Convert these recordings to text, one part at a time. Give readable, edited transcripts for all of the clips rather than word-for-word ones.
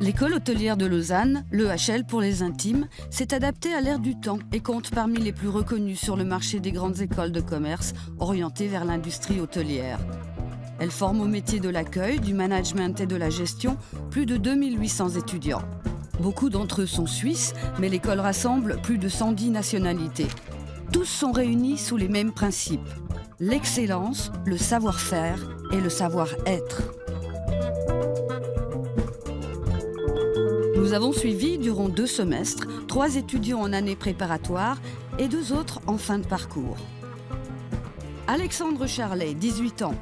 L'école hôtelière de Lausanne, l'EHL pour les intimes, s'est adaptée à l'ère du temps et compte parmi les plus reconnues sur le marché des grandes écoles de commerce orientées vers l'industrie hôtelière. Elle forme au métier de l'accueil, du management et de la gestion plus de 2800 étudiants. Beaucoup d'entre eux sont suisses, mais l'école rassemble plus de 110 nationalités. Tous sont réunis sous les mêmes principes: l'excellence, le savoir-faire et le savoir-être. Nous avons suivi, durant 2 semestres, 3 étudiants en année préparatoire et 2 autres en fin de parcours. Alexandre Charlet, 18 ans.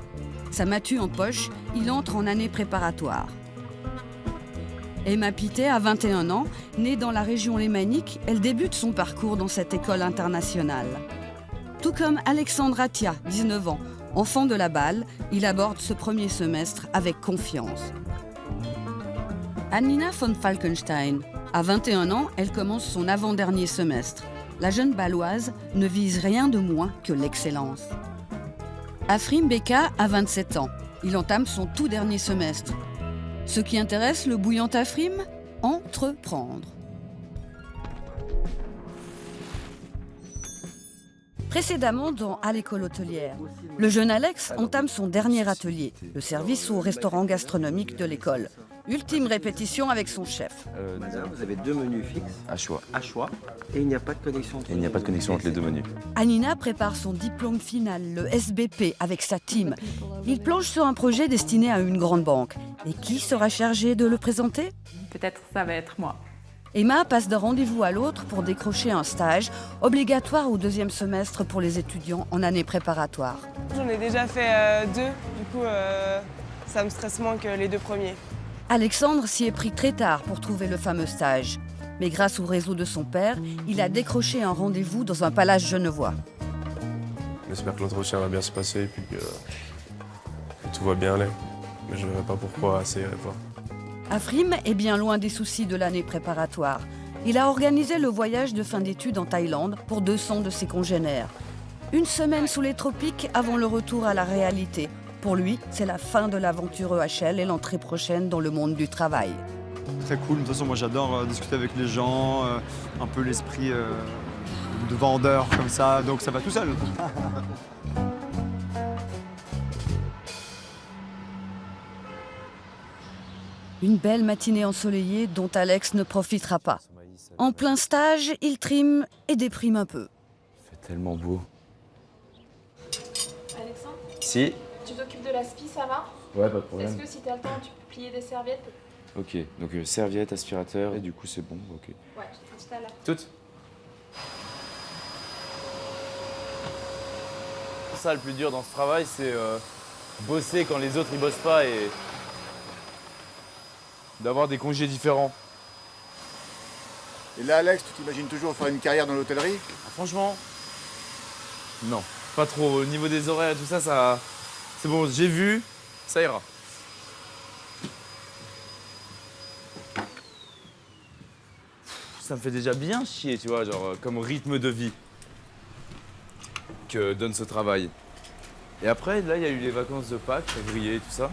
Sa matu en poche, il entre en année préparatoire. Emma Pittet a 21 ans, née dans la région lémanique, elle débute son parcours dans cette école internationale. Tout comme Alexandre Atia, 19 ans, enfant de la Balle, il aborde ce premier semestre avec confiance. Annina von Falkenstein, à 21 ans, elle commence son avant-dernier semestre. La jeune Balloise ne vise rien de moins que l'excellence. Afrim Beka a 27 ans. Il entame son tout dernier semestre. Ce qui intéresse le bouillant Afrim, entreprendre. Précédemment à l'école hôtelière, le jeune Alex entame son dernier atelier, le service au restaurant gastronomique de l'école. Ultime répétition avec son chef. Madame, vous avez 2 menus fixes. À choix. À choix. Et il n'y a pas de connexion entre les 2 menus. Anina prépare son diplôme final, le SBP, avec sa team. Il plonge sur un projet destiné à une grande banque. Et qui sera chargé de le présenter ? Peut-être ça va être moi. Emma passe d'un rendez-vous à l'autre pour décrocher un stage, obligatoire au 2e semestre pour les étudiants en année préparatoire. J'en ai déjà fait 2, du coup ça me stresse moins que les 2 premiers. Alexandre s'y est pris très tard pour trouver le fameux stage. Mais grâce au réseau de son père, il a décroché un rendez-vous dans un palace genevois. J'espère que l'entretien va bien se passer et puis que tout va bien aller. Mais je ne verrai pas pourquoi ça irait pas. Afrim est bien loin des soucis de l'année préparatoire. Il a organisé le voyage de fin d'études en Thaïlande pour 200 de ses congénères. 1 semaine sous les tropiques avant le retour à la réalité. Pour lui, c'est la fin de l'aventure EHL et l'entrée prochaine dans le monde du travail. Très cool, de toute façon moi j'adore discuter avec les gens, un peu l'esprit de vendeur comme ça, donc ça va tout seul. Une belle matinée ensoleillée dont Alex ne profitera pas. En plein stage, il trime et déprime un peu. Il fait tellement beau. Alexandre, Si. tu t'occupes de la spi, ça va? Ouais, pas de problème. Est-ce que si t'as le temps, tu peux plier des serviettes? Ok, donc serviette, aspirateur, et du coup c'est bon, ok. Ouais, je te dis tout à l'heure. Toutes. Ça, le plus dur dans ce travail, c'est bosser quand les autres ils bossent pas et d'avoir des congés différents. Et là, Alex, tu t'imagines toujours faire une carrière dans l'hôtellerie? Franchement, non, pas trop. Au niveau des horaires et tout ça, c'est bon, j'ai vu, ça ira. Ça me fait déjà bien chier, tu vois, genre comme rythme de vie que donne ce travail. Et après, là, il y a eu les vacances de Pâques, février et tout ça.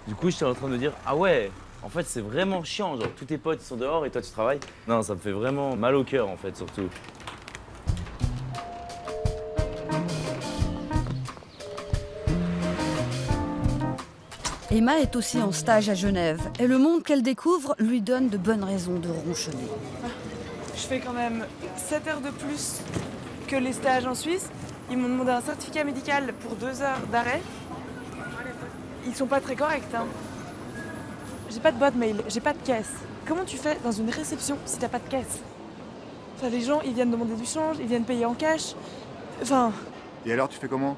Du coup, j'étais en train de me dire, ah ouais, en fait, c'est vraiment chiant. Genre, tous tes potes ils sont dehors et toi, tu travailles. Non, ça me fait vraiment mal au cœur, en fait, surtout. Emma est aussi en stage à Genève et le monde qu'elle découvre lui donne de bonnes raisons de ronchonner. Je fais quand même 7 heures de plus que les stages en Suisse. Ils m'ont demandé un certificat médical pour 2 heures d'arrêt. Ils sont pas très corrects, hein. J'ai pas de boîte mail, j'ai pas de caisse. Comment tu fais dans une réception si t'as pas de caisse? Enfin, les gens, ils viennent demander du change, ils viennent payer en cash. Enfin... Et alors, tu fais comment?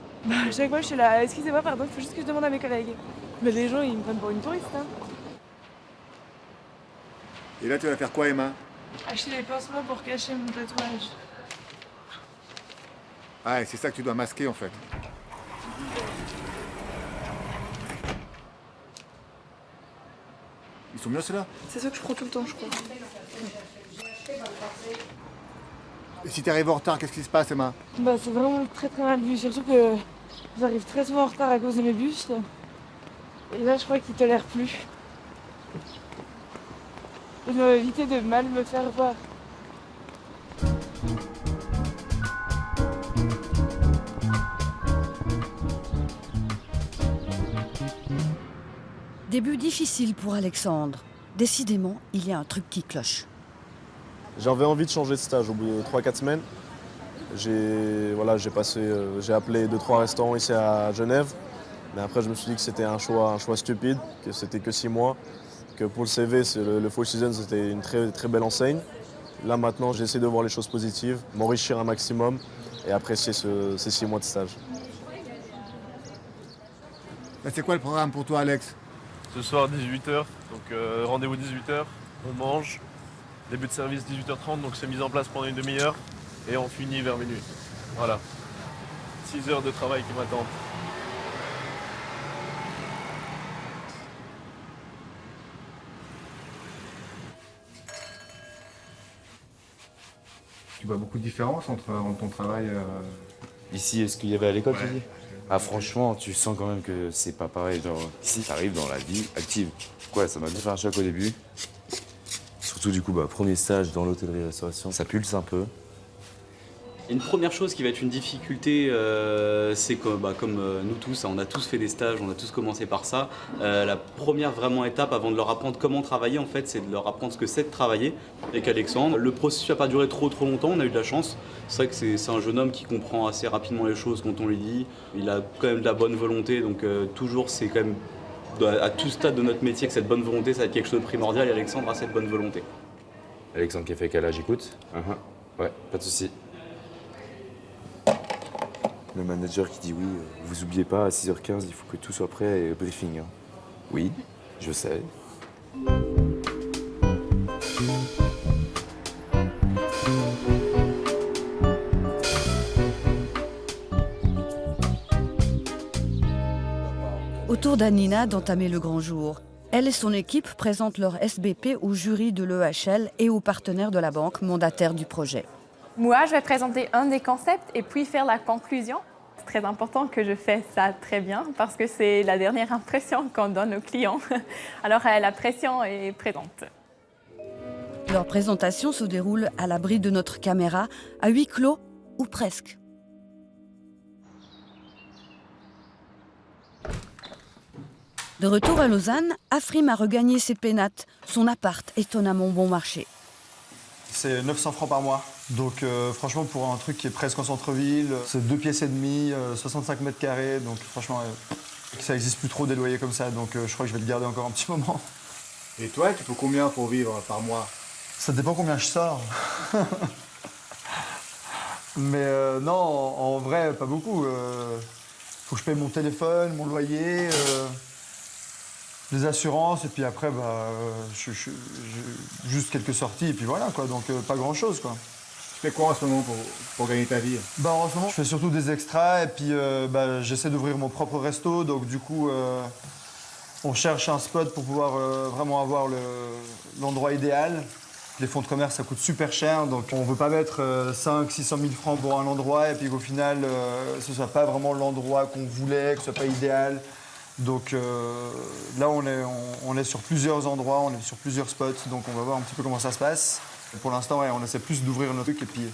Chaque fois, je suis là, excusez-moi, pardon, il faut juste que je demande à mes collègues. Mais les gens, ils me prennent pour une touriste, hein. Et là, tu vas faire quoi, Emma? Acheter des pansements pour cacher mon tatouage. Ah, et c'est ça que tu dois masquer, en fait. Ils sont bien, ceux-là? C'est ça que je prends tout le temps, je crois. Et si t'arrives en retard, qu'est-ce qui se passe, Emma? Bah, c'est vraiment très très mal vu, surtout que j'arrive très souvent en retard à cause de mes bus. Et là, je crois qu'ils tolèrent plus. je dois éviter de mal me faire voir. Début difficile pour Alexandre. Décidément, il y a un truc qui cloche. J'avais envie de changer de stage au bout de 3-4 semaines. J'ai appelé 2-3 restaurants ici à Genève. Mais après, je me suis dit que c'était un choix stupide, que c'était que 6 mois. Que pour le CV, le Four Seasons, c'était une très, très belle enseigne. Là, maintenant, j'essaie de voir les choses positives, m'enrichir un maximum et apprécier ces 6 mois de stage. C'est quoi le programme pour toi, Alex? Ce soir, 18h, donc rendez-vous 18h, on mange. Début de service 18h30, donc c'est mis en place pendant une demi-heure et on finit vers minuit. Voilà. 6 heures de travail qui m'attendent. Tu vois beaucoup de différences entre ton travail Ici, est-ce qu'il y avait à l'école, tu dis? Ah, franchement, tu sens quand même que c'est pas pareil. Genre, ici, t'arrives dans la vie active. Ouais, ça m'a bien fait un choc au début. Surtout, du coup, premier stage dans l'hôtellerie-restauration, ça pulse un peu. Une première chose qui va être une difficulté, c'est que, comme nous tous, on a tous fait des stages, on a tous commencé par ça. La première vraiment étape avant de leur apprendre comment travailler, en fait, c'est de leur apprendre ce que c'est de travailler avec Alexandre. Le processus n'a pas duré trop longtemps, on a eu de la chance. C'est vrai que c'est un jeune homme qui comprend assez rapidement les choses quand on lui dit. Il a quand même de la bonne volonté, donc toujours c'est quand même à tout stade de notre métier que cette bonne volonté, ça va être quelque chose de primordial et Alexandre a cette bonne volonté. Alexandre qui a fait quel âge, écoute? Ouais, pas de souci. Le manager qui dit oui, vous oubliez pas, à 6h15, il faut que tout soit prêt et briefing. Oui, je sais. Au tour d'Anina d'entamer le grand jour. Elle et son équipe présentent leur SBP au jury de l'EHL et aux partenaires de la banque mandataire du projet. Moi, je vais présenter un des concepts et puis faire la conclusion. C'est très important que je fasse ça très bien parce que c'est la dernière impression qu'on donne aux clients. Alors, la pression est présente. Leur présentation se déroule à l'abri de notre caméra, à huis clos ou presque. De retour à Lausanne, Afrim a regagné ses pénates, son appart étonnamment bon marché. C'est 900 francs par mois. Donc franchement, pour un truc qui est presque en centre-ville, c'est 2 pièces et demie, 65 mètres carrés. Donc franchement, ça n'existe plus trop des loyers comme ça. Donc je crois que je vais le garder encore un petit moment. Et toi, tu peux combien pour vivre par mois? Ça dépend combien je sors. Mais non, en vrai, pas beaucoup. Faut que je paye mon téléphone, mon loyer, les assurances, et puis après, juste quelques sorties, et puis voilà, quoi. Donc pas grand-chose, quoi. Tu fais quoi en ce moment pour gagner ta vie? En ce moment, je fais surtout des extras, et puis j'essaie d'ouvrir mon propre resto, donc du coup, on cherche un spot pour pouvoir vraiment avoir l'endroit idéal. Les fonds de commerce, ça coûte super cher, donc on ne veut pas mettre 500 000 à 600 000 francs pour un endroit et puis qu'au final, ce ne soit pas vraiment l'endroit qu'on voulait, que ce ne soit pas idéal. Donc là, on est sur plusieurs endroits, on est sur plusieurs spots, donc on va voir un petit peu comment ça se passe. Et pour l'instant, on essaie plus d'ouvrir nos trucs et puis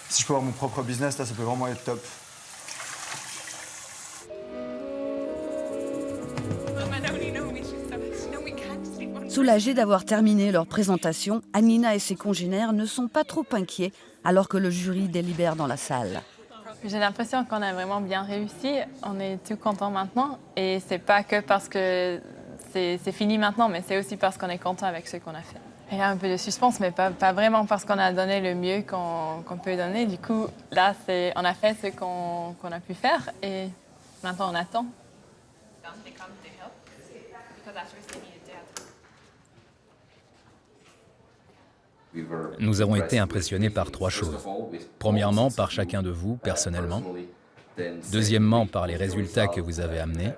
si je peux avoir mon propre business, là, ça peut vraiment être top. Soulagés d'avoir terminé leur présentation, Anina et ses congénères ne sont pas trop inquiets alors que le jury délibère dans la salle. J'ai l'impression qu'on a vraiment bien réussi. On est tout contents maintenant. Et c'est pas que parce que c'est fini maintenant, mais c'est aussi parce qu'on est content avec ce qu'on a fait. Il y a un peu de suspense, mais pas vraiment parce qu'on a donné le mieux qu'on peut donner. Du coup, là, on a fait ce qu'on a pu faire et maintenant on attend. Nous avons été impressionnés par 3 choses. Premièrement, par chacun de vous, personnellement. Deuxièmement, par les résultats que vous avez amenés.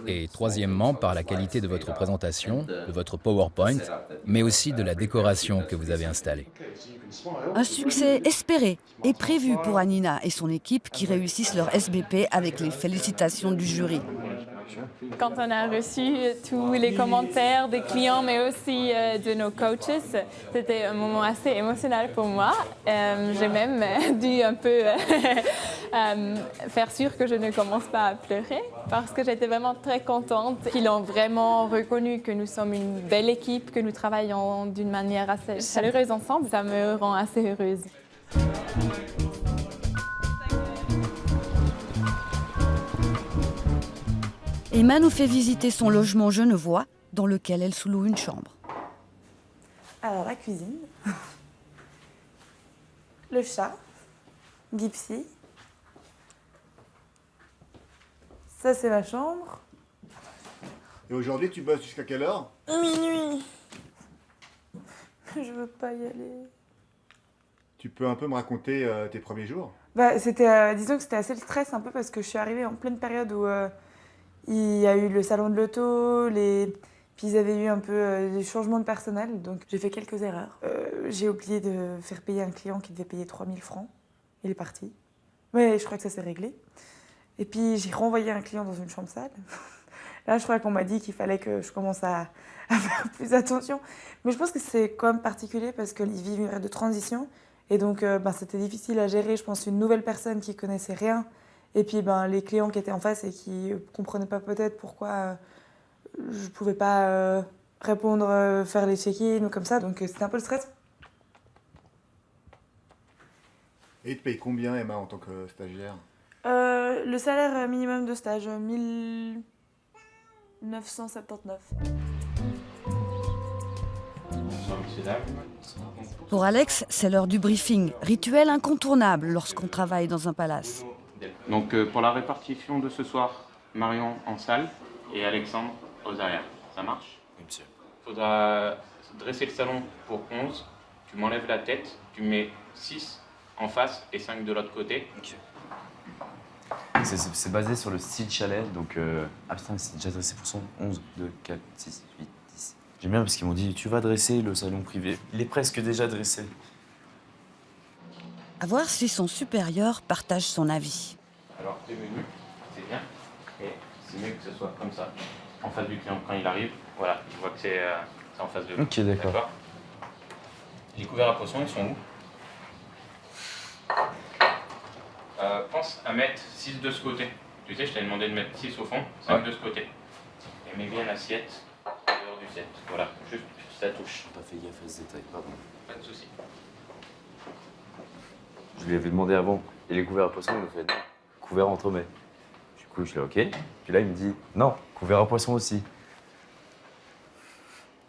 Et troisièmement, par la qualité de votre présentation, de votre PowerPoint, mais aussi de la décoration que vous avez installée. Un succès espéré et prévu pour Anina et son équipe qui réussissent leur SBP avec les félicitations du jury. Quand on a reçu tous les commentaires des clients, mais aussi de nos coaches, c'était un moment assez émotionnel pour moi. J'ai même dû un peu faire sûr que je ne commence pas à pleurer parce que j'étais vraiment très contente qu'ils ont vraiment reconnu que nous sommes une belle équipe, que nous travaillons d'une manière assez chaleureuse ensemble. Ça me rend assez heureuse. Emma nous fait visiter son logement genevois dans lequel elle sous-loue une chambre. Alors, la cuisine, le chat, Gipsy. Ça, c'est ma chambre. Et aujourd'hui, tu bosses jusqu'à quelle heure? Minuit. Je veux pas y aller. Tu peux un peu me raconter tes premiers jours? Disons que c'était assez le stress un peu parce que je suis arrivée en pleine période où il y a eu le salon de l'auto, puis ils avaient eu un peu des changements de personnel, donc j'ai fait quelques erreurs. J'ai oublié de faire payer un client qui devait payer 3000 francs. Il est parti. Mais je crois que ça s'est réglé. Et puis j'ai renvoyé un client dans une chambre sale. Là, je crois qu'on m'a dit qu'il fallait que je commence à faire plus attention. Mais je pense que c'est quand même particulier parce qu'ils vivent une période de transition. Et donc, c'était difficile à gérer, je pense, une nouvelle personne qui connaissait rien. Et puis, les clients qui étaient en face et qui ne comprenaient pas peut-être pourquoi je ne pouvais pas répondre, faire les check-in ou comme ça. Donc, c'était un peu le stress. Et ils te payent combien, Emma, en tant que stagiaire? Le salaire minimum de stage, 1979. Pour Alex, c'est l'heure du briefing, rituel incontournable lorsqu'on travaille dans un palace. Donc pour la répartition de ce soir, Marion en salle et Alexandre aux arrières. Ça marche? Oui, monsieur. Il faudra dresser le salon pour 11. Tu m'enlèves la tête, tu mets 6 en face et 5 de l'autre côté. Okay. C'est basé sur le style chalet, donc... Ah putain, c'est déjà dressé pour son 11, 2, 4, 6, 8, 10. J'aime bien parce qu'ils m'ont dit, tu vas dresser le salon privé. Il est presque déjà dressé. À voir si son supérieur partage son avis. Alors tes menus, c'est bien, et c'est mieux que ce soit comme ça, en face du client quand il arrive. Voilà, je vois que c'est en face de lui. Ok, d'accord. Les couverts à poisson, ils sont où? Pense à mettre 6 de ce côté. Tu sais, je t'avais demandé de mettre 6 au fond, 5 de ce côté. Et mets bien l'assiette dehors du set. Voilà, juste ça touche. J'ai pas fait gaffe à ce détail, pardon. Pas de souci. Je lui avais demandé avant, et les couverts à poisson, il me fait non, couvert entremets. Du coup, je l'ai ok. Puis là, il me dit non, couvert à poisson aussi.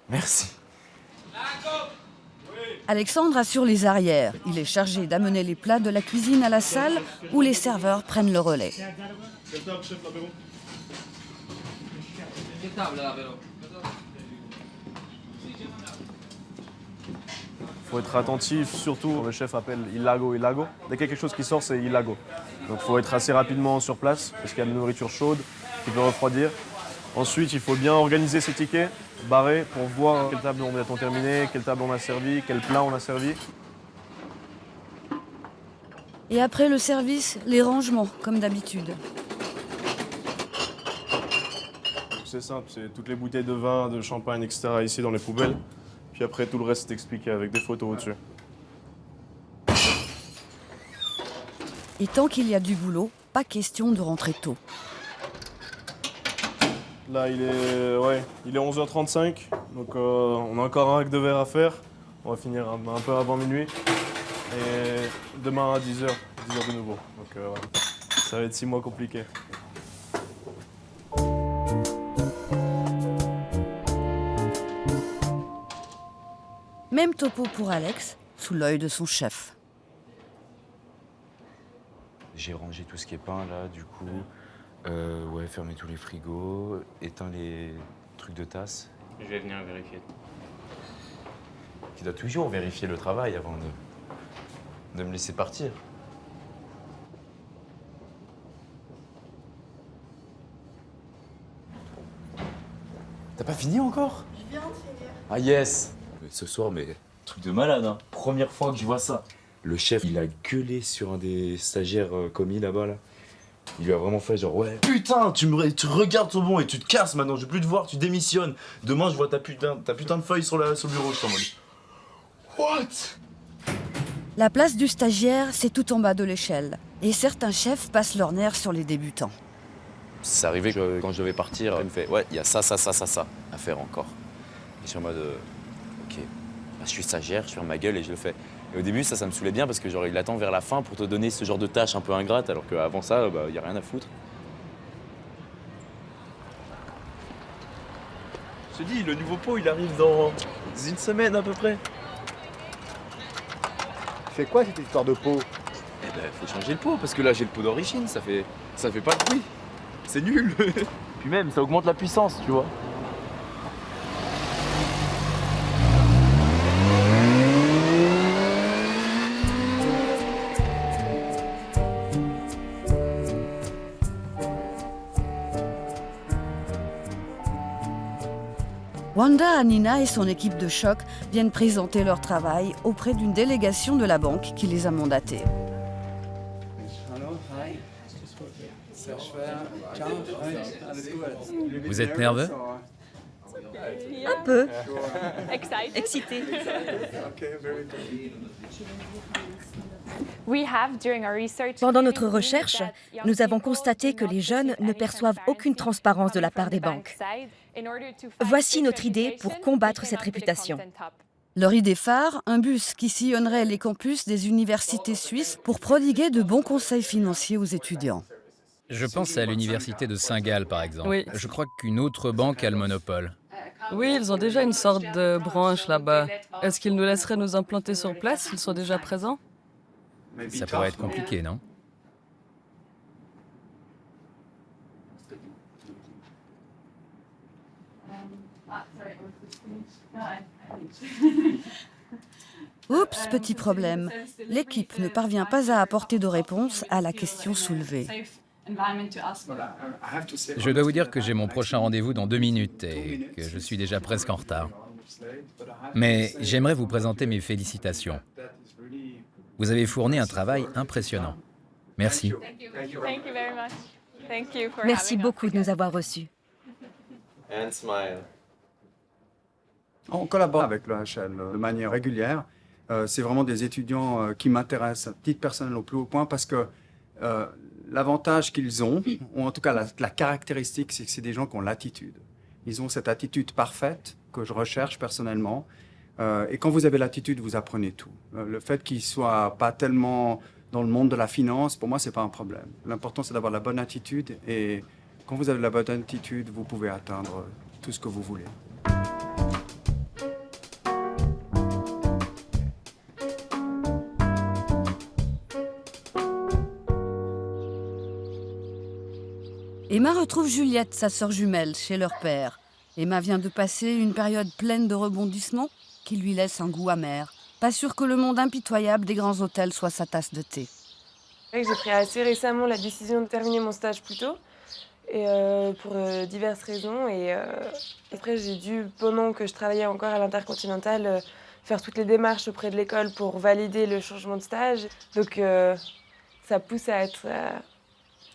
Merci. Alexandre assure les arrières. Il est chargé d'amener les plats de la cuisine à la salle où les serveurs prennent le relais. Il faut être attentif, surtout quand le chef appelle Ilago, Ilago. Dès qu'il y a quelque chose qui sort, c'est Ilago. Donc il faut être assez rapidement sur place parce qu'il y a de la nourriture chaude qui peut refroidir. Ensuite, il faut bien organiser ses tickets, barrer pour voir quelle table on a terminé, quelle table on a servi, quel plat on a servi. Et après le service, les rangements, comme d'habitude. C'est simple, c'est toutes les bouteilles de vin, de champagne, etc. ici dans les poubelles. Puis après, tout le reste est expliqué avec des photos au-dessus. Et tant qu'il y a du boulot, pas question de rentrer tôt. Là, il est 11h35, donc on a encore un rack de verre à faire. On va finir un peu avant minuit. Et demain à 10h de nouveau. Donc voilà. Ça va être 6 mois compliqués. Même topo pour Alex, sous l'œil de son chef. J'ai rangé tout ce qui est peint là, du coup. Ouais, fermer tous les frigos, éteindre les trucs de tasse. Je vais venir vérifier. Tu dois toujours vérifier le travail avant de me laisser partir. T'as pas fini encore? Je viens de finir. Ah yes! Ce soir, mais truc de malade, hein. Première fois que je vois ça. Le chef, il a gueulé sur un des stagiaires commis là-bas, là. Il lui a vraiment fait genre ouais putain tu regardes ton bon et tu te casses maintenant, je veux plus te voir, tu démissionnes. Demain je vois ta putain de feuille sur le bureau, je suis en mode what? La place du stagiaire, c'est tout en bas de l'échelle. Et certains chefs passent leur nerf sur les débutants. C'est arrivé que quand je devais partir, il me fait ouais il y a ça à faire encore. Et je suis en mode ok, bah, je suis stagiaire, je ferme ma gueule et je le fais. Et au début, ça me saoulait bien parce que genre il attend vers la fin pour te donner ce genre de tâches un peu ingrates, alors qu'avant ça, il n'y a rien à foutre. Je te dis, le nouveau pot, il arrive dans une semaine à peu près. C'est quoi cette histoire de pot? Eh ben, faut changer le pot parce que là, j'ai le pot d'origine, ça fait pas de bruit. C'est nul. Puis même, ça augmente la puissance, tu vois. Wanda Anina et son équipe de choc viennent présenter leur travail auprès d'une délégation de la banque qui les a mandatés. Vous êtes nerveux? Un peu. Excité. Pendant notre recherche, nous avons constaté que les jeunes ne perçoivent aucune transparence de la part des banques. Voici notre idée pour combattre cette réputation. Leur idée phare, un bus qui sillonnerait les campus des universités suisses pour prodiguer de bons conseils financiers aux étudiants. Je pense à l'université de Saint-Gall, par exemple. Oui. Je crois qu'une autre banque a le monopole. Oui, ils ont déjà une sorte de branche là-bas. Est-ce qu'ils nous laisseraient nous implanter sur place s'ils sont déjà présents? Ça pourrait être compliqué, non? Oups, petit problème. L'équipe ne parvient pas à apporter de réponse à la question soulevée. Je dois vous dire que j'ai mon prochain rendez-vous dans 2 minutes et que je suis déjà presque en retard. Mais j'aimerais vous présenter mes félicitations. Vous avez fourni un travail impressionnant. Merci. Merci beaucoup de nous avoir reçus. And smile. On collabore avec l'EHL de manière régulière. C'est vraiment des étudiants qui m'intéressent à titre personnel au plus haut point parce que l'avantage qu'ils ont, ou en tout cas la caractéristique, c'est que c'est des gens qui ont l'attitude. Ils ont cette attitude parfaite que je recherche personnellement. Et quand vous avez l'attitude, vous apprenez tout. Le fait qu'ils ne soient pas tellement dans le monde de la finance, pour moi, ce n'est pas un problème. L'important, c'est d'avoir la bonne attitude. Et quand vous avez la bonne attitude, vous pouvez atteindre tout ce que vous voulez. Emma retrouve Juliette, sa sœur jumelle, chez leur père. Emma vient de passer une période pleine de rebondissements qui lui laisse un goût amer. Pas sûr que le monde impitoyable des grands hôtels soit sa tasse de thé. J'ai pris assez récemment la décision de terminer mon stage plus tôt, et pour diverses raisons. Et après, j'ai dû, pendant que je travaillais encore à l'Intercontinental, faire toutes les démarches auprès de l'école pour valider le changement de stage. Donc ça pousse à être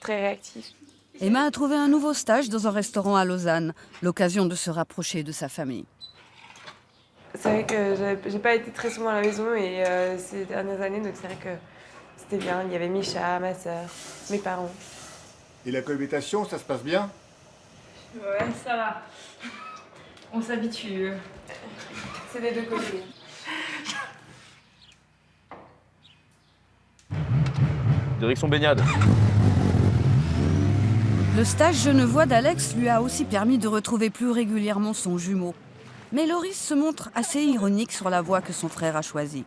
très réactif. Emma a trouvé un nouveau stage dans un restaurant à Lausanne, l'occasion de se rapprocher de sa famille. C'est vrai que j'ai pas été très souvent à la maison et ces dernières années, donc c'est vrai que c'était bien. Il y avait Micha, ma sœur, mes parents. Et la cohabitation, ça se passe bien? Ouais, ça va. On s'habitue. C'est des deux côtés. Direction baignade. Le stage genevois d'Alex lui a aussi permis de retrouver plus régulièrement son jumeau. Mais Loris se montre assez ironique sur la voie que son frère a choisie.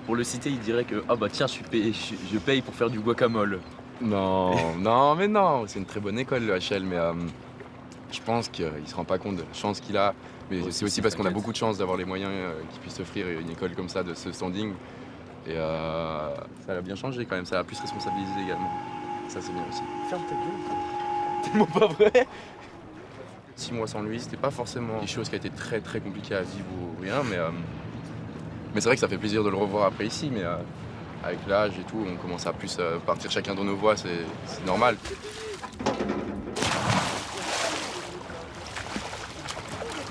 Pour le citer, il dirait que ah bah tiens, je paye pour faire du guacamole. Non, non, mais non, c'est une très bonne école le HL, mais je pense qu'il ne se rend pas compte de la chance qu'il a. Mais c'est aussi parce qu'on a beaucoup de chance d'avoir les moyens qui puissent offrir une école comme ça, de ce standing. Et ça a bien changé quand même, ça a plus responsabilisé également. Ça c'est bien aussi. Ferme ta gueule. Tellement pas vrai. 6 mois sans lui, c'était pas forcément quelque chose qui a été très très compliqué à vivre ou rien, mais c'est vrai que ça fait plaisir de le revoir après ici, mais avec l'âge et tout, on commence à plus partir chacun dans nos voies, c'est normal.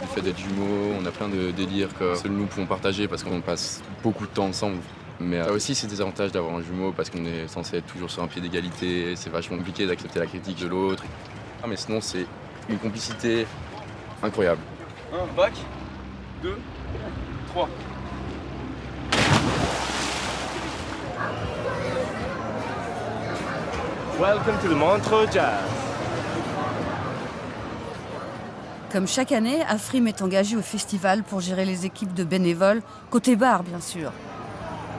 Le fait d'être jumeaux, on a plein de délires que seuls nous pouvons partager parce qu'on passe beaucoup de temps ensemble. Mais ça aussi, c'est des avantages d'avoir un jumeau parce qu'on est censé être toujours sur un pied d'égalité. C'est vachement compliqué d'accepter la critique de l'autre. Ah, mais sinon, c'est une complicité incroyable. 1, bac, 2, 3. Welcome to the Montreux Jazz. Comme chaque année, Afrim est engagé au festival pour gérer les équipes de bénévoles, côté bar bien sûr.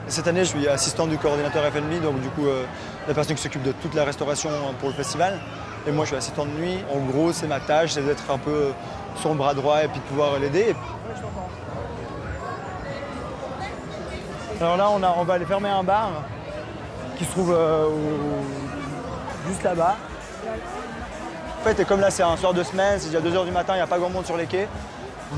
Cette année, je suis assistant du coordinateur F&B, donc du coup, la personne qui s'occupe de toute la restauration pour le festival. Et moi, je suis assistant de nuit. En gros, c'est ma tâche, c'est d'être un peu son bras droit et puis de pouvoir l'aider. Alors là, on va aller fermer un bar qui se trouve juste là-bas. En fait, et comme là, c'est un soir de semaine, c'est déjà 2 h du matin, il n'y a pas grand monde sur les quais.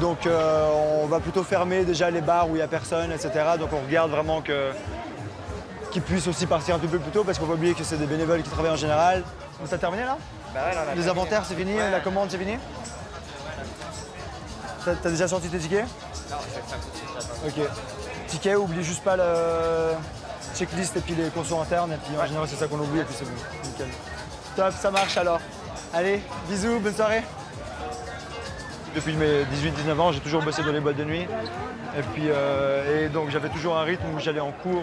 Donc on va plutôt fermer déjà les bars où il n'y a personne, etc. Donc on regarde vraiment qu'ils puissent aussi partir un petit peu plus tôt parce qu'il ne faut pas oublier que c'est des bénévoles qui travaillent en général. Donc, ça a terminé là? Bah ouais, là, on a les inventaires c'est fini, la commande c'est fini? T'as déjà sorti tes tickets? Non, je vais le faire tout de suite. Ok. Ticket, oublie juste pas le checklist et puis les consos internes. Et puis en général c'est ça qu'on oublie et puis c'est bon. Nickel. Top, ça marche alors. Allez, bisous, bonne soirée. Depuis mes 18-19 ans, j'ai toujours bossé dans les boîtes de nuit. Et puis, donc j'avais toujours un rythme où j'allais en cours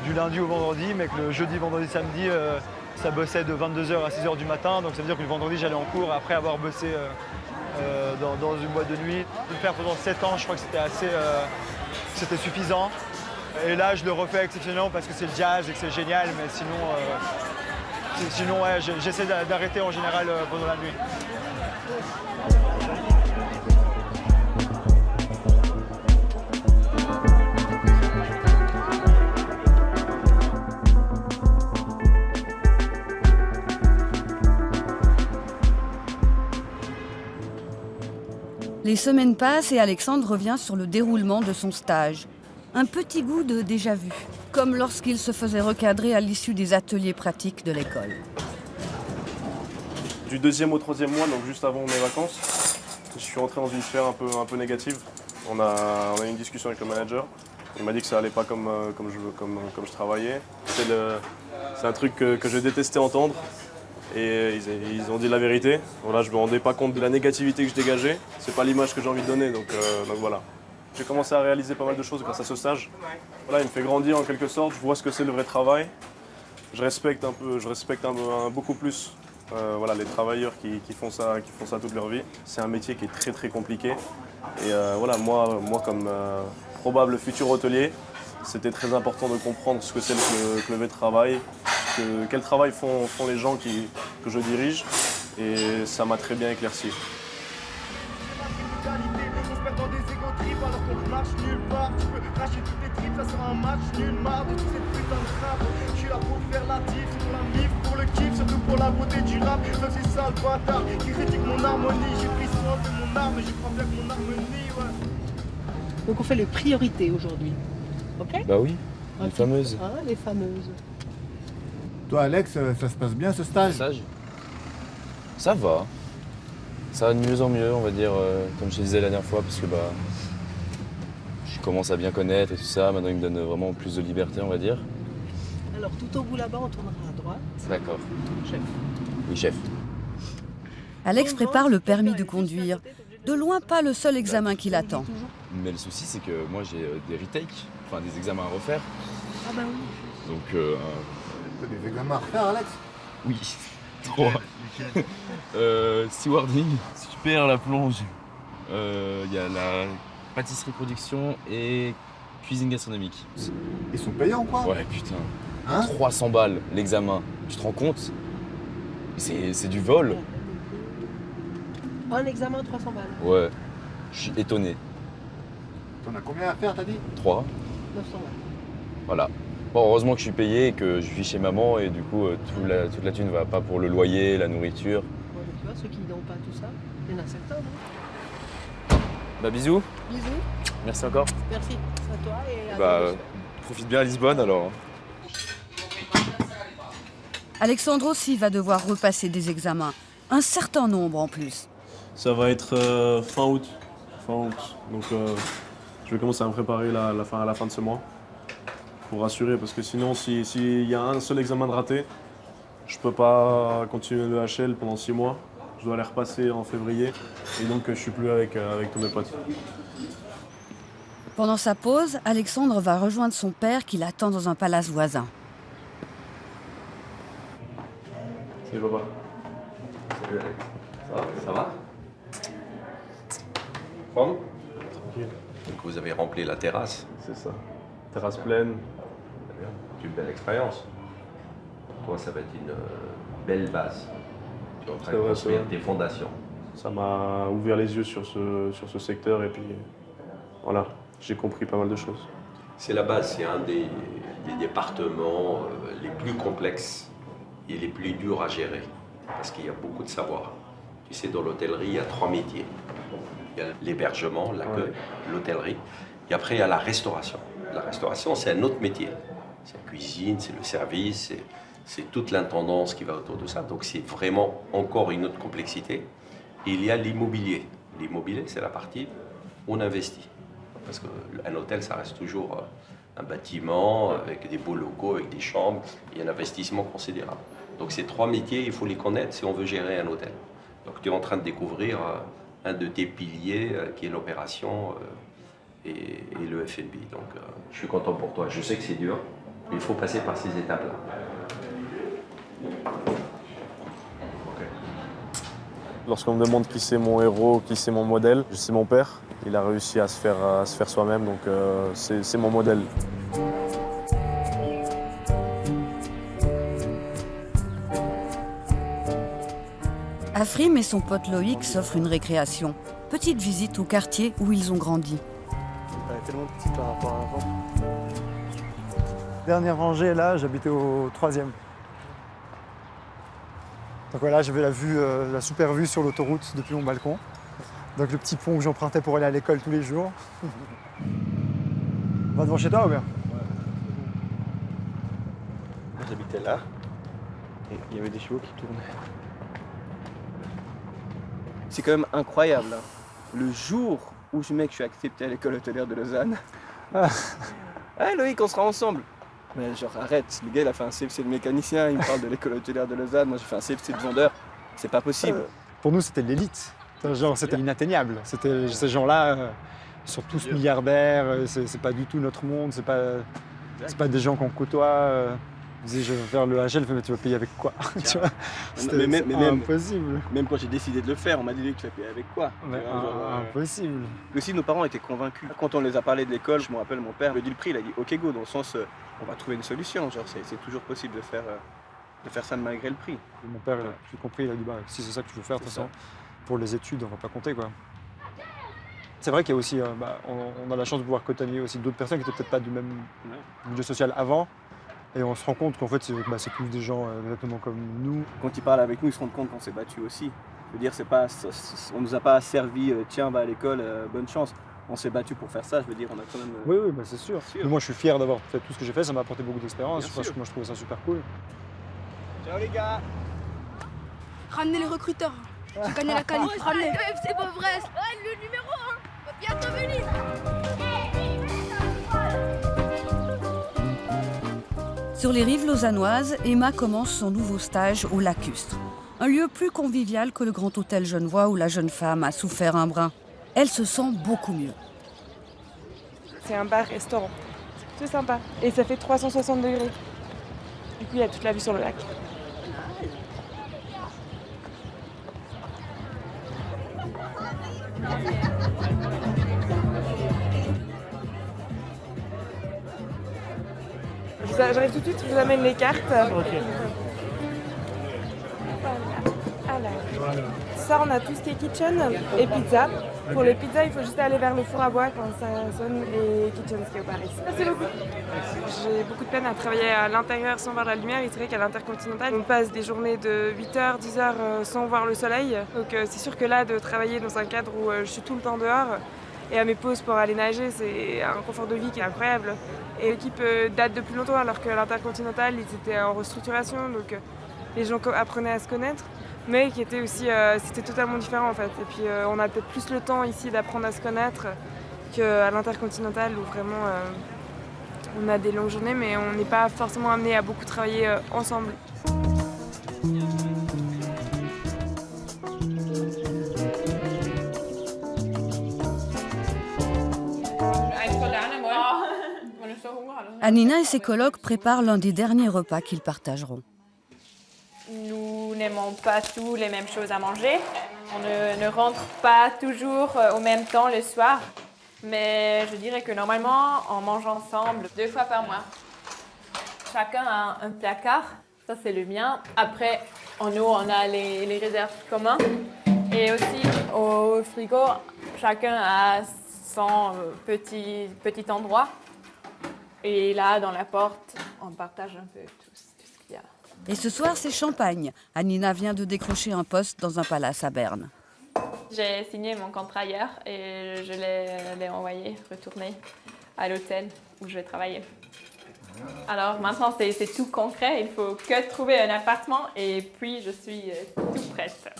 du lundi au vendredi, mais que le jeudi, vendredi, samedi, ça bossait de 22h à 6h du matin. Donc ça veut dire que le vendredi, j'allais en cours après avoir bossé dans une boîte de nuit. De le faire pendant 7 ans, je crois que c'était suffisant. Et là, je le refais exceptionnellement parce que c'est le jazz et que c'est génial, mais sinon ouais, j'essaie d'arrêter en général pendant la nuit. Les semaines passent et Alexandre revient sur le déroulement de son stage. Un petit goût de déjà-vu, comme lorsqu'il se faisait recadrer à l'issue des ateliers pratiques de l'école. Du 2e au 3e mois, donc juste avant mes vacances, je suis rentré dans une sphère un peu négative. On a eu une discussion avec le manager. Il m'a dit que ça allait pas comme je travaillais. C'est un truc que je détestais entendre. Et ils ont dit la vérité. Voilà, je ne me rendais pas compte de la négativité que je dégageais. C'est pas l'image que j'ai envie de donner, donc voilà. J'ai commencé à réaliser pas mal de choses grâce à ce stage. Voilà, il me fait grandir en quelque sorte, je vois ce que c'est le vrai travail. Je respecte beaucoup plus voilà, les travailleurs qui font ça toute leur vie. C'est un métier qui est très très compliqué. Et voilà, moi comme probable futur hôtelier, c'était très important de comprendre ce que c'est que le vrai travail, quel travail font les gens que je dirige, et ça m'a très bien éclairci. Donc on fait les priorités aujourd'hui, ok? Bah oui, les fameuses. Hein, les fameuses. Toi Alex, ça se passe bien ce stage? Ça va. Ça va de mieux en mieux, on va dire, comme je te disais la dernière fois, parce que bah, je commence à bien connaître et tout ça. Maintenant, il me donne vraiment plus de liberté, on va dire. Alors tout au bout là-bas, on tournera à droite. D'accord. Chef. Oui, chef. Alex prépare le permis de conduire. De loin, pas le seul examen qui l'attend. Mais le souci, c'est que moi, j'ai des retakes, enfin des examens à refaire. Ah bah oui. Donc, T'as des examens à refaire, Alex? oui, 3. Stewarding, super la plonge. Il y a la pâtisserie production et cuisine gastronomique. Ils sont payants quoi? Ouais, putain. Hein? 300 balles l'examen. Tu te rends compte? C'est du vol. Un examen, 300 balles. Ouais, je suis étonné. T'en as combien à faire, t'as dit? 3. 900 balles. Voilà. Bon, heureusement que je suis payé et que je vis chez maman et du coup, toute la thune ne va pas pour le loyer, la nourriture. Ouais, mais tu vois, ceux qui n'ont pas tout ça, il y en a certains, non? Bah bisous. Bisous. Merci encore. Merci à toi et à Bah, profite bien à Lisbonne alors. Alexandre aussi va devoir repasser des examens. Un certain nombre en plus. Ça va être fin août. Donc je vais commencer à me préparer à la fin de ce mois. Pour rassurer, parce que sinon, s'il y a un seul examen de raté, je peux pas continuer le HL pendant 6 mois. Je dois les repasser en février. Et donc je suis plus avec tous mes potes. Pendant sa pause, Alexandre va rejoindre son père qui l'attend dans un palace voisin. Salut papa. Salut Alex. Ça va Forme Tranquille. Donc vous avez rempli la terrasse. C'est ça. Terrasse pleine. Très bien. C'est une belle expérience. Pour toi, ça va être une belle base. Tu es en train de construire des fondations. Ça m'a ouvert les yeux sur ce secteur et puis voilà, j'ai compris pas mal de choses. C'est la base, c'est un des départements les plus complexes et les plus durs à gérer parce qu'il y a beaucoup de savoir. Tu sais, dans l'hôtellerie, il y a 3 métiers. Il y a l'hébergement, l'accueil, l'hôtellerie et après il y a la restauration. La restauration, c'est un autre métier. C'est la cuisine, c'est le service, c'est toute l'intendance qui va autour de ça. Donc c'est vraiment encore une autre complexité. Et il y a l'immobilier. L'immobilier, c'est la partie où on investit. Parce qu'un hôtel, ça reste toujours un bâtiment avec des beaux locaux, avec des chambres. Il y a un investissement considérable. Donc ces 3 métiers, il faut les connaître si on veut gérer un hôtel. Donc tu es en train de découvrir un de tes piliers qui est l'opération et le F&B. Donc je suis content pour toi. Je sais que c'est dur, mais il faut passer par ces étapes-là. Lorsqu'on me demande qui c'est mon héros, qui c'est mon modèle, c'est mon père. Il a réussi à se faire soi-même, donc c'est mon modèle. Afrim et son pote Loïc s'offrent une récréation. Petite visite au quartier où ils ont grandi. Elle est tellement petite par rapport à avant. Dernière rangée, là, j'habitais au 3e. Donc voilà, j'avais la super vue sur l'autoroute depuis mon balcon. Donc le petit pont que j'empruntais pour aller à l'école tous les jours. On va devant chez toi ou bien? Moi j'habitais là et il y avait des chevaux qui tournaient. C'est quand même incroyable. Hein. Le jour où je suis accepté à l'école hôtelière de Lausanne. Ah Loïc, on sera ensemble. Mais genre arrête, le gars il a fait un CFC de mécanicien, il me parle de l'école hôtelière de Lausanne, moi j'ai fait un CFC de vendeur. C'est pas possible. Pour nous c'était l'élite. Genre c'était inatteignable. C'était ces gens-là, ils sont tous milliardaires, c'est pas du tout notre monde, c'est pas des gens qu'on côtoie. Je disais je vais faire le HL, mais tu vas payer avec quoi? Tu vois, c'était impossible. Même quand j'ai décidé de le faire, on m'a dit que tu vas payer avec quoi? Impossible. Aussi nos parents étaient convaincus. Quand on les a parlé de l'école, je me rappelle mon père me dit le prix, il a dit ok go, dans le sens on va trouver une solution, genre c'est toujours possible de faire ça malgré le prix. Et mon père il a tout compris, il a dit bah si c'est ça que tu veux faire de toute façon, pour les études on va pas compter quoi. C'est vrai qu'il y a aussi, on a la chance de pouvoir côtoyer aussi d'autres personnes qui étaient peut-être pas du même milieu social avant. Et on se rend compte qu'en fait, c'est tous des gens exactement comme nous. Quand ils parlent avec nous, ils se rendent compte qu'on s'est battu aussi. Je veux dire, on nous a pas servi, tiens, va à l'école, bonne chance. On s'est battu pour faire ça, je veux dire, on a quand même... Oui, c'est sûr. Mais moi, je suis fier d'avoir fait tout ce que j'ai fait, ça m'a apporté beaucoup d'expérience. Moi, je trouvais ça super cool. Ciao les gars. Ramenez les recruteurs. J'ai gagné la qualif, ramenez. C'est pas vrai, le numéro 1 va bientôt venir. Sur les rives lausannoises, Emma commence son nouveau stage au Lacustre. Un lieu plus convivial que le Grand Hôtel Genevois où la jeune femme a souffert un brin. Elle se sent beaucoup mieux. C'est un bar-restaurant. C'est plutôt sympa. Et ça fait 360 degrés. Du coup, il y a toute la vue sur le lac. J'arrive tout de suite, je vous amène les cartes. Okay. Voilà. Ça, on a tout ce qui est kitchen et pizza. Pour les pizzas, il faut juste aller vers le four à bois quand ça sonne et kitchen, ce qui est au Paris. Merci beaucoup. J'ai beaucoup de peine à travailler à l'intérieur sans voir la lumière. C'est vrai qu'à l'Intercontinental, on passe des journées de 8h, 10h sans voir le soleil. Donc c'est sûr que là, de travailler dans un cadre où je suis tout le temps dehors, et à mes pauses pour aller nager, c'est un confort de vie qui est incroyable. Et l'équipe date depuis longtemps, alors que l'Intercontinental, ils étaient en restructuration. Donc les gens apprenaient à se connaître, mais qui était aussi, c'était totalement différent en fait. Et puis on a peut-être plus le temps ici d'apprendre à se connaître qu'à l'Intercontinental où vraiment on a des longues journées, mais on n'est pas forcément amené à beaucoup travailler ensemble. Anina et ses colocs préparent l'un des derniers repas qu'ils partageront. Nous n'aimons pas tous les mêmes choses à manger. On ne rentre pas toujours au même temps le soir. Mais je dirais que normalement, on mange ensemble 2 fois par mois. Chacun a un placard. Ça, c'est le mien. Après, en haut, on a les réserves communs. Et aussi, au frigo, chacun a son petit endroit. Et là, dans la porte, on partage un peu tout ce qu'il y a. Et ce soir, c'est champagne. Anina vient de décrocher un poste dans un palace à Berne. J'ai signé mon contrat hier et je l'ai envoyé, retourné à l'hôtel où je vais travailler. Alors maintenant, c'est tout concret. Il faut que trouver un appartement et puis je suis tout prête.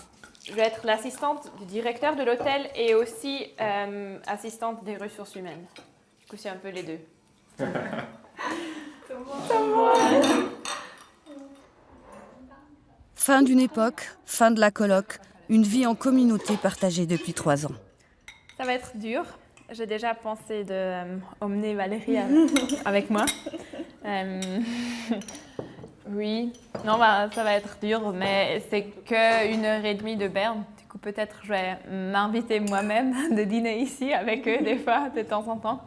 Je vais être l'assistante du directeur de l'hôtel et aussi assistante des ressources humaines. Du coup, c'est un peu les deux. Fin d'une époque, fin de la coloc, une vie en communauté partagée depuis 3 ans. Ça va être dur. J'ai déjà pensé d'emmener Valérie avec moi. Oui, non, ça va être dur, mais c'est que 1h30 de Berne. Du coup, peut-être je vais m'inviter moi-même de dîner ici avec eux des fois, de temps en temps.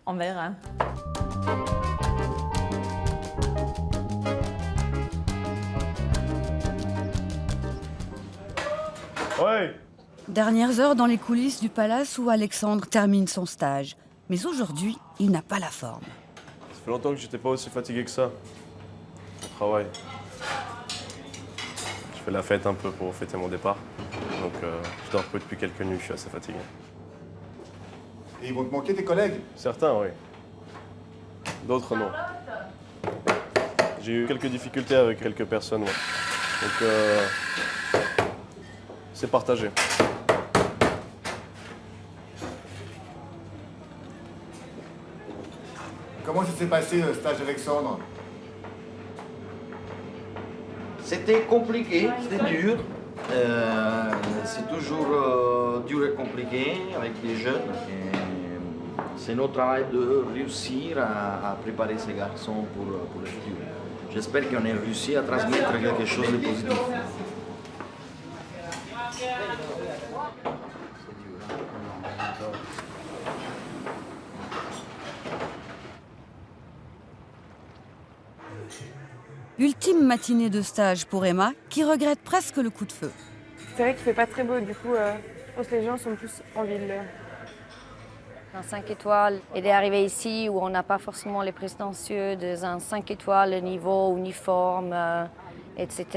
On verra. Ouais. Dernières heures dans les coulisses du palace où Alexandre termine son stage. Mais aujourd'hui, il n'a pas la forme. Ça fait longtemps que j'étais pas aussi fatigué que ça. Au travail. Je fais la fête un peu pour fêter mon départ. Donc je dors peu depuis quelques nuits, je suis assez fatigué. Et ils vont te manquer tes collègues? Certains, oui. D'autres, non. J'ai eu quelques difficultés avec quelques personnes, ouais. Donc c'est partagé. Comment ça s'est passé le stage d'Alexandre? C'était compliqué, c'était dur. C'est toujours dur et compliqué avec les jeunes. C'est notre travail de réussir à préparer ces garçons pour le futur. J'espère qu'on a réussi à transmettre quelque chose de positif. Ultime matinée de stage pour Emma, qui regrette presque le coup de feu. C'est vrai qu'il fait pas très beau, du coup, je pense que les gens sont plus en ville. Un 5 étoiles, et d'arriver ici où on n'a pas forcément les prétentieux de un 5 étoiles, le niveau, uniforme, etc.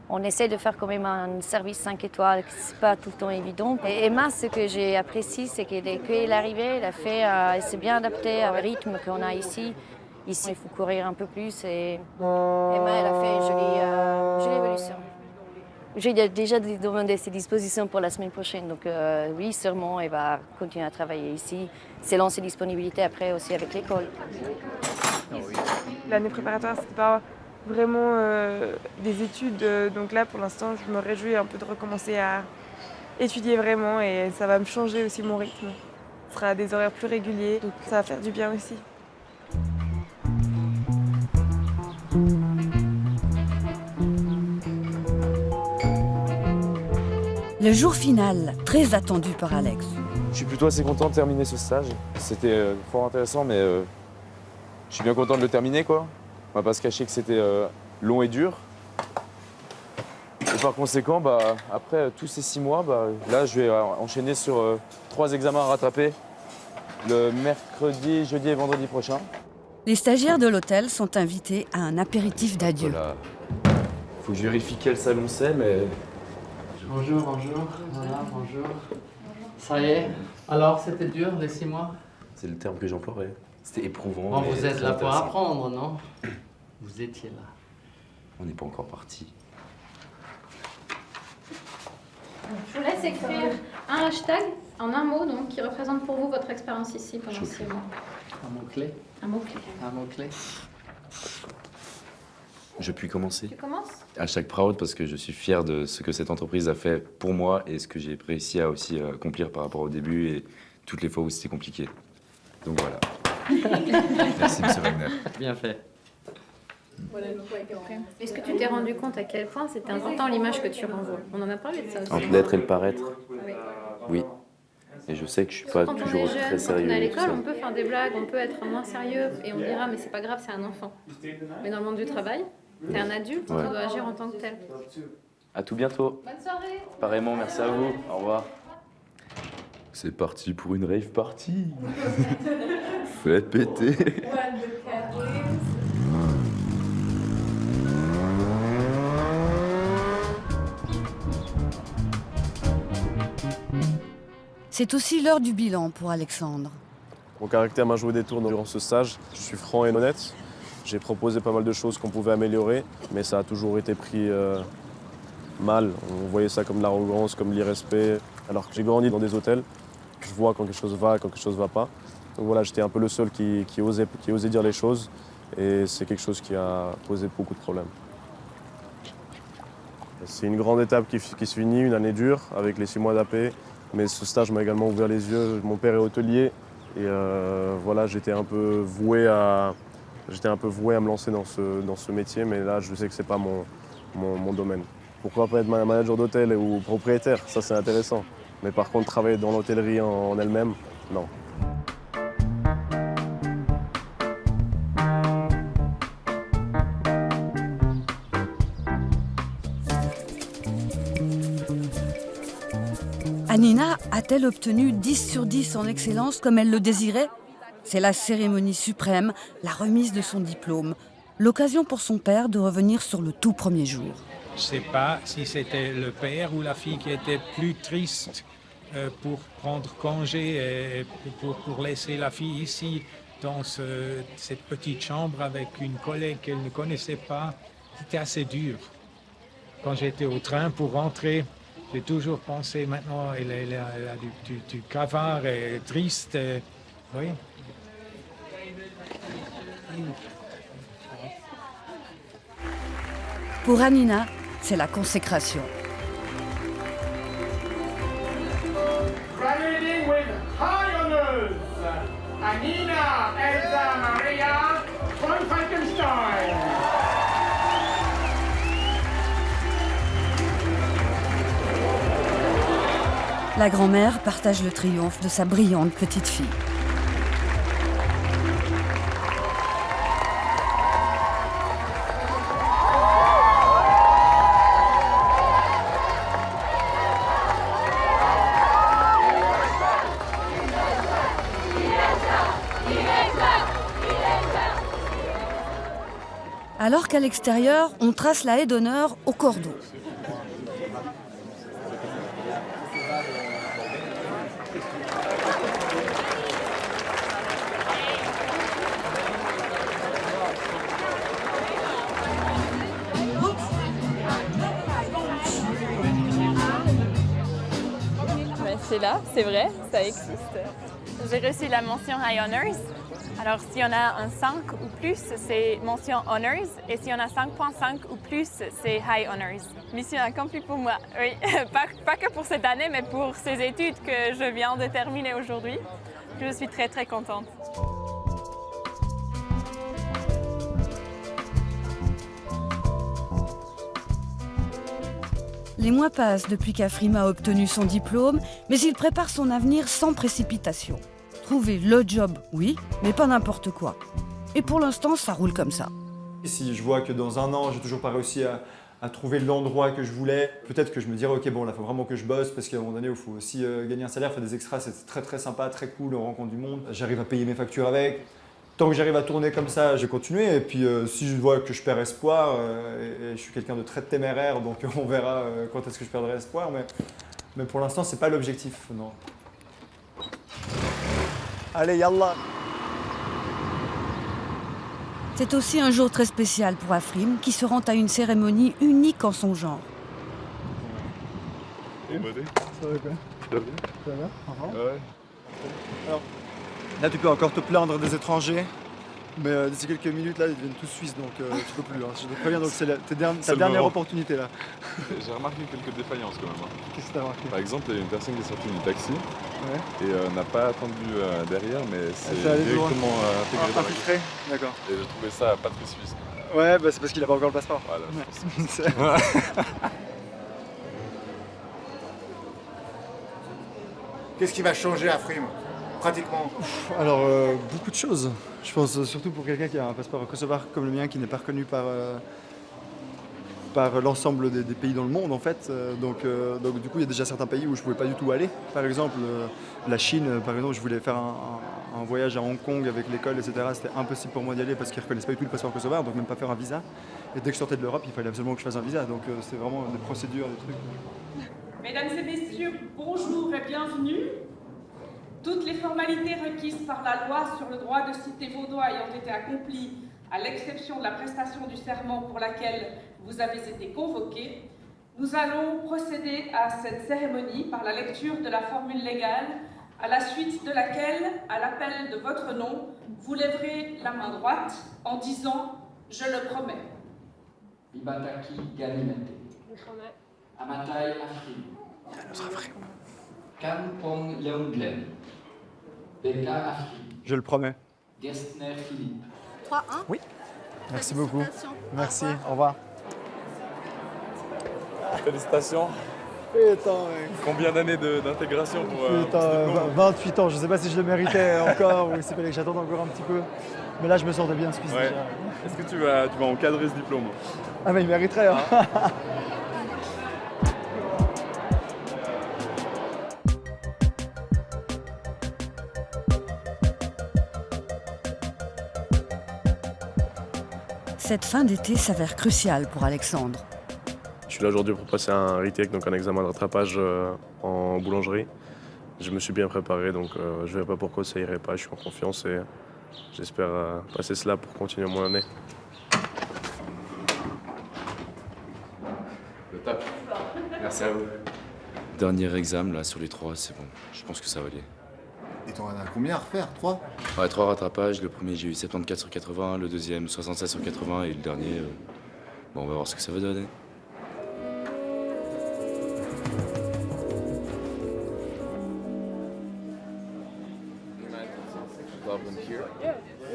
On essaie de faire quand même un service 5 étoiles, c'est pas tout le temps évident. Et Emma, ce que j'ai apprécié, c'est qu'elle est arrivée, elle s'est bien adaptée au rythme qu'on a ici. Ici, il faut courir un peu plus et Emma, elle a fait une jolie évolution. J'ai déjà demandé ses dispositions pour la semaine prochaine, donc oui, sûrement, elle va continuer à travailler ici, selon ses disponibilités après aussi avec l'école. L'année préparatoire, c'était pas vraiment des études, donc là, pour l'instant, je me réjouis un peu de recommencer à étudier vraiment et ça va me changer aussi mon rythme. Ce sera des horaires plus réguliers, donc ça va faire du bien aussi. Le jour final, très attendu par Alex. Je suis plutôt assez content de terminer ce stage. C'était fort intéressant, mais je suis bien content de le terminer, quoi. On va pas se cacher que c'était long et dur. Et par conséquent, après tous ces 6 mois, là, je vais enchaîner sur 3 examens à rattraper le mercredi, jeudi et vendredi prochain. Les stagiaires de l'hôtel sont invités à un apéritif d'adieu. Voilà. Faut que je vérifie quel salon c'est, mais... Bonjour, bonjour. Voilà, bonjour. Ça y est. Alors, c'était dur, les 6 mois? C'est le terme que j'emploierais. C'était éprouvant. Bon, vous êtes là pour apprendre, non? Vous étiez là. On n'est pas encore parti. Je vous laisse écrire un hashtag en un mot donc, qui représente pour vous votre expérience ici pendant 6 mois. Un mot-clé. Un mot-clé. Un mot-clé. Je puis commencer. Tu commences? Hashtag proud parce que je suis fier de ce que cette entreprise a fait pour moi et ce que j'ai réussi à aussi accomplir par rapport au début et toutes les fois où c'était compliqué. Donc voilà. Merci, M. Wagner. Bien fait. Est-ce que tu t'es rendu compte à quel point c'était important l'image que tu renvoies? On en a parlé de ça aussi. Entre l'être et le paraître. Oui. Oui. Et je sais que je suis pas Quand on toujours est très jeune, quand sérieux. on est à et tout l'école, ça. on peut faire des blagues, on peut être moins sérieux et on dira mais c'est pas grave, c'est un enfant. Mais dans le monde du travail, t'es un adulte, Ouais. tu dois agir en tant que tel. À tout bientôt. Bonne soirée. Pareillement, merci à vous. Au revoir. C'est parti pour une rave party. Faites péter. C'est aussi l'heure du bilan pour Alexandre. Mon caractère m'a joué des tours durant ce stage. Je suis franc et honnête. J'ai proposé pas mal de choses qu'on pouvait améliorer, mais ça a toujours été pris mal. On voyait ça comme de l'arrogance, comme l'irrespect. Alors que j'ai grandi dans des hôtels, je vois quand quelque chose va, quand quelque chose ne va pas. Donc voilà, j'étais un peu le seul qui osait dire les choses. Et c'est quelque chose qui a posé beaucoup de problèmes. C'est une grande étape qui se finit, une année dure, avec les 6 mois d'AP. Mais ce stage m'a également ouvert les yeux. Mon père est hôtelier et voilà, j'étais un peu voué à me lancer dans ce métier, mais là, je sais que ce n'est pas mon domaine. Pourquoi pas être manager d'hôtel ou propriétaire? Ça, c'est intéressant. Mais par contre, travailler dans l'hôtellerie en elle-même, non. Anina a-t-elle obtenu 10 sur 10 en excellence comme elle le désirait? C'est la cérémonie suprême, la remise de son diplôme. L'occasion pour son père de revenir sur le tout premier jour. Je ne sais pas si c'était le père ou la fille qui était plus triste pour prendre congé et pour laisser la fille ici dans cette petite chambre avec une collègue qu'elle ne connaissait pas. C'était assez dur. Quand j'étais au train pour rentrer, j'ai toujours pensé, maintenant, elle a du cavard et triste. Oui. Pour Anina, c'est la consécration. Graduating with high honors, Anina Elsa Maria von Falkenstein. La grand-mère partage le triomphe de sa brillante petite fille. Alors qu'à l'extérieur, on trace la haie d'honneur au cordeau. C'est là, c'est vrai, ça existe. J'ai reçu la mention High Honors. Alors, si on a un 5 ou plus, c'est mention Honors. Et si on a 5.5 ou plus, c'est High Honors. Mission accomplie pour moi, oui. Pas que pour cette année, mais pour ces études que je viens de terminer aujourd'hui. Je suis très, très contente. Les mois passent depuis qu'Afrima a obtenu son diplôme, mais il prépare son avenir sans précipitation. Trouver le job, oui, mais pas n'importe quoi. Et pour l'instant, ça roule comme ça. Si je vois que dans un an, j'ai toujours pas réussi à trouver l'endroit que je voulais, peut-être que je me dirais, ok, bon, là, il faut vraiment que je bosse, parce qu'à un moment donné, il faut aussi gagner un salaire, faire des extras, c'est très très sympa, très cool, on rencontre du monde. J'arrive à payer mes factures avec. Tant que j'arrive à tourner comme ça, je vais continuer. Et puis si je vois que je perds espoir, et je suis quelqu'un de très téméraire, donc on verra quand est-ce que je perdrai espoir. Mais pour l'instant, c'est pas l'objectif, non. Allez, yallah. C'est aussi un jour très spécial pour Afrim qui se rend à une cérémonie unique en son genre. Ça va quoi? Ça va bien? Ça va bien? Ouais. Alors, là tu peux encore te plaindre des étrangers, mais d'ici quelques minutes là ils deviennent tous suisses donc tu peux plus. Hein. Je te préviens donc c'est ta dernière opportunité là. J'ai remarqué quelques défaillances quand même. Hein. Qu'est-ce que t'as remarqué? Par exemple, il y a une personne qui est sortie du taxi et n'a pas attendu derrière, mais c'est directement intégré dans la infiltré. D'accord. Et j'ai trouvé ça pas très suisse. Ouais, bah, c'est parce qu'il a pas encore le passeport. Voilà. Qu'est-ce qui va changer à Frim, pratiquement? Alors, beaucoup de choses. Je pense surtout pour quelqu'un qui a un passeport kosovar comme le mien, qui n'est pas reconnu par l'ensemble des pays dans le monde, en fait. Donc, du coup, il y a déjà certains pays où je ne pouvais pas du tout aller. Par exemple, la Chine, par exemple, je voulais faire un voyage à Hong Kong avec l'école, etc. C'était impossible pour moi d'y aller parce qu'ils ne reconnaissent pas du tout le passeport kosovar, donc même pas faire un visa. Et dès que je sortais de l'Europe, il fallait absolument que je fasse un visa. Donc, c'est vraiment des procédures, des trucs. Mesdames et messieurs, bonjour et bienvenue. Toutes les formalités requises par la loi sur le droit de cité vaudois ayant été accomplies, à l'exception de la prestation du serment pour laquelle vous avez été convoqués, nous allons procéder à cette cérémonie par la lecture de la formule légale, à la suite de laquelle, à l'appel de votre nom, vous lèverez la main droite en disant « Je le promets ». Ibataki Galimete. Amatai Afrim. Kampong Leonglen. Beka Afrim. Je le promets. Gerstner Philippe. 3-1. Oui. Merci beaucoup. Merci, au revoir. Félicitations. Putain, mec. Combien d'années d'intégration pour Putain, 28 ans, je sais pas si je le méritais encore ou s'il fallait que j'attende encore un petit peu. Mais là, je me sentais bien suisse déjà. Est-ce que tu vas encadrer ce diplôme? Ah, mais il mériterait. Hein. Cette fin d'été s'avère cruciale pour Alexandre. Je suis là aujourd'hui pour passer un retake, donc un examen de rattrapage en boulangerie. Je me suis bien préparé, donc je ne verrai pas pourquoi ça irait pas. Je suis en confiance et j'espère passer cela pour continuer mon année. Le top. Merci à vous. Dernier examen là sur les 3, c'est bon. Je pense que ça va aller. Et t'en as combien à refaire? 3? Ouais, 3 rattrapages. Le premier, j'ai eu 74 sur 80. Le deuxième, 76 sur 80. Et le dernier, bon, on va voir ce que ça va donner.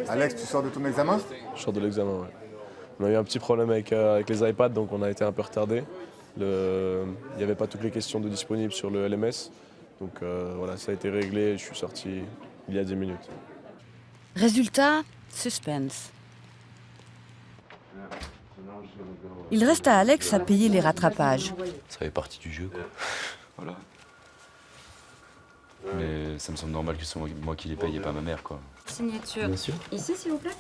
Alex, tu sors de ton examen? Je sors de l'examen, ouais. On a eu un petit problème avec les iPads, donc on a été un peu retardé. Il n'y avait pas toutes les questions de disponibles sur le LMS. Donc voilà, ça a été réglé, je suis sorti il y a 10 minutes. Résultat, suspense. Il reste à Alex à payer les rattrapages. Ça fait partie du jeu, quoi. Voilà. Mais ça me semble normal que ce soit moi qui les paye et pas ma mère, quoi. Signature. Bien sûr. Ici, s'il vous plaît.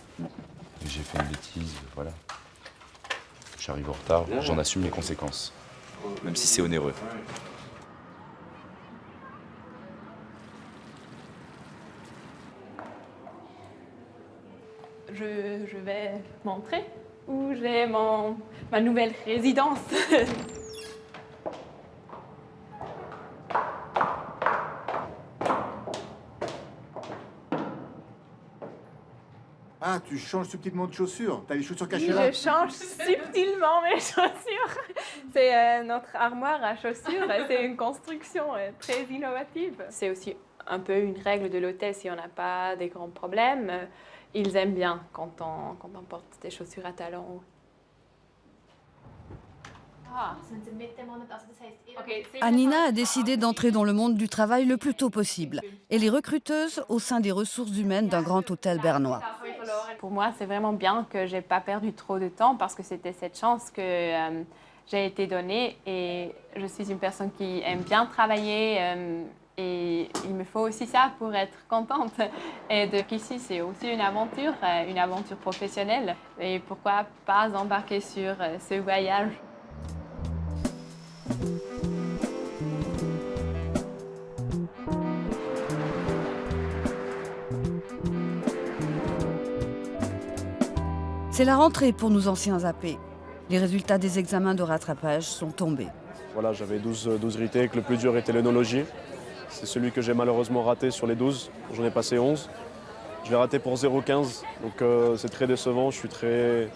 J'ai fait une bêtise, voilà. J'arrive en retard, j'en assume les conséquences. Même si c'est onéreux. Je vais montrer où j'ai ma nouvelle résidence. Ah, tu changes subtilement de chaussures. T'as les chaussures cachées Oui, là? je change subtilement mes chaussures. C'est notre armoire à chaussures. C'est une construction très innovative. C'est aussi un peu une règle de l'hôtel si on n'a pas des grands problèmes. Ils aiment bien quand on porte des chaussures à talons. Anina a décidé d'entrer dans le monde du travail le plus tôt possible. Elle est recruteuse au sein des ressources humaines d'un grand hôtel bernois. Pour moi, c'est vraiment bien que je n'ai pas perdu trop de temps parce que c'était cette chance que j'ai été donnée. Et je suis une personne qui aime bien travailler et il me faut aussi ça pour être contente. Et donc ici, c'est aussi une aventure professionnelle. Et pourquoi pas embarquer sur ce voyage? C'est la rentrée pour nos anciens AP. Les résultats des examens de rattrapage sont tombés. Voilà, j'avais 12 retakes, le plus dur était l'œnologie. C'est celui que j'ai malheureusement raté sur les 12, j'en ai passé 11. Je l'ai raté pour 0,15, donc c'est très décevant, je suis très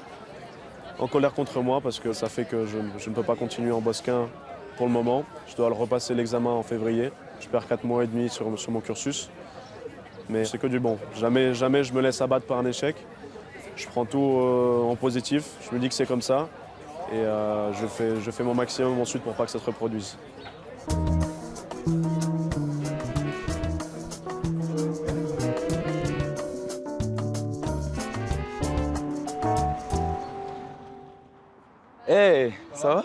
en colère contre moi parce que ça fait que je ne peux pas continuer en bosquin pour le moment. Je dois le repasser l'examen en février. Je perds 4 mois et demi sur mon cursus. Mais c'est que du bon. Jamais je me laisse abattre par un échec. Je prends tout en positif, je me dis que c'est comme ça. Et je fais mon maximum ensuite pour pas que ça se reproduise. Hey, ça va?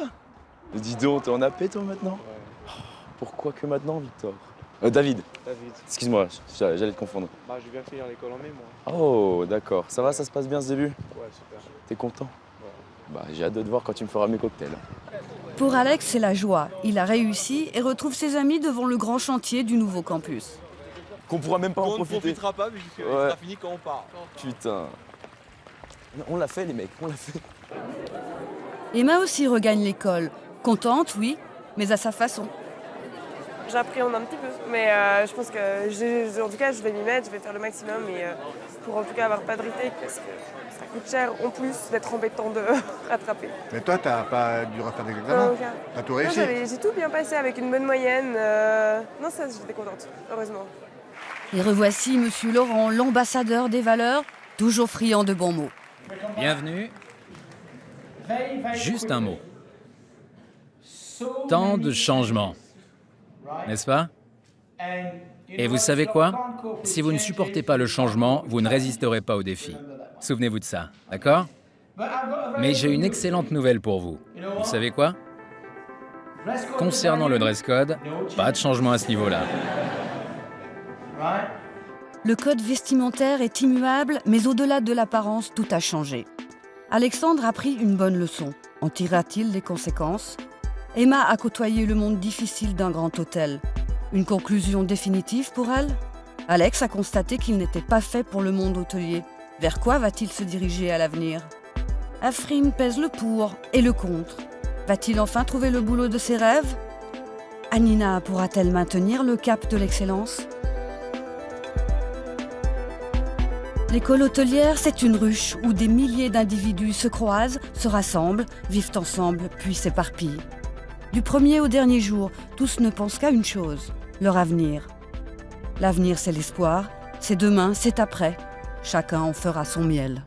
Dis donc, t'es en AP toi maintenant? Ouais. Pourquoi que maintenant, Victor? David. David. Excuse-moi, j'allais te confondre. Bah, je viens finir l'école en mai, moi. Oh, d'accord. Ça va, ça se passe bien ce début? Ouais, super. T'es content? Ouais. Bah, j'ai hâte de te voir quand tu me feras mes cocktails. Pour Alex, c'est la joie. Il a réussi et retrouve ses amis devant le grand chantier du nouveau campus. Qu'on pourra même pas en profiter. On ne profitera pas vu qu'il sera fini quand on part. Putain. On l'a fait, les mecs, on l'a fait. Emma aussi regagne l'école. Contente, oui, mais à sa façon. J'appréhende un petit peu, mais je pense que en tout cas je vais m'y mettre, je vais faire le maximum pour en tout cas avoir pas de retake parce que ça coûte cher en plus d'être embêtant de rattraper. Mais toi, t'as pas dû refaire des examens? T'as tout réussi? J'ai tout bien passé avec une bonne moyenne. Non, ça j'étais contente, heureusement. Et revoici Monsieur Laurent, l'ambassadeur des valeurs, toujours friand de bons mots. Bienvenue. Juste un mot. Tant de changements. N'est-ce pas? Et vous savez quoi? Si vous ne supportez pas le changement, vous ne résisterez pas au défi. Souvenez-vous de ça, d'accord? Mais j'ai une excellente nouvelle pour vous. Vous savez quoi? Concernant le dress code, pas de changement à ce niveau-là. Le code vestimentaire est immuable, mais au-delà de l'apparence, tout a changé. Alexandre a pris une bonne leçon. En tirera-t-il les conséquences? Emma a côtoyé le monde difficile d'un grand hôtel. Une conclusion définitive pour elle? Alex a constaté qu'il n'était pas fait pour le monde hôtelier. Vers quoi va-t-il se diriger à l'avenir? Afrim pèse le pour et le contre. Va-t-il enfin trouver le boulot de ses rêves? Anina pourra-t-elle maintenir le cap de l'excellence? L'école hôtelière, c'est une ruche où des milliers d'individus se croisent, se rassemblent, vivent ensemble, puis s'éparpillent. Du premier au dernier jour, tous ne pensent qu'à une chose, leur avenir. L'avenir, c'est l'espoir, c'est demain, c'est après. Chacun en fera son miel.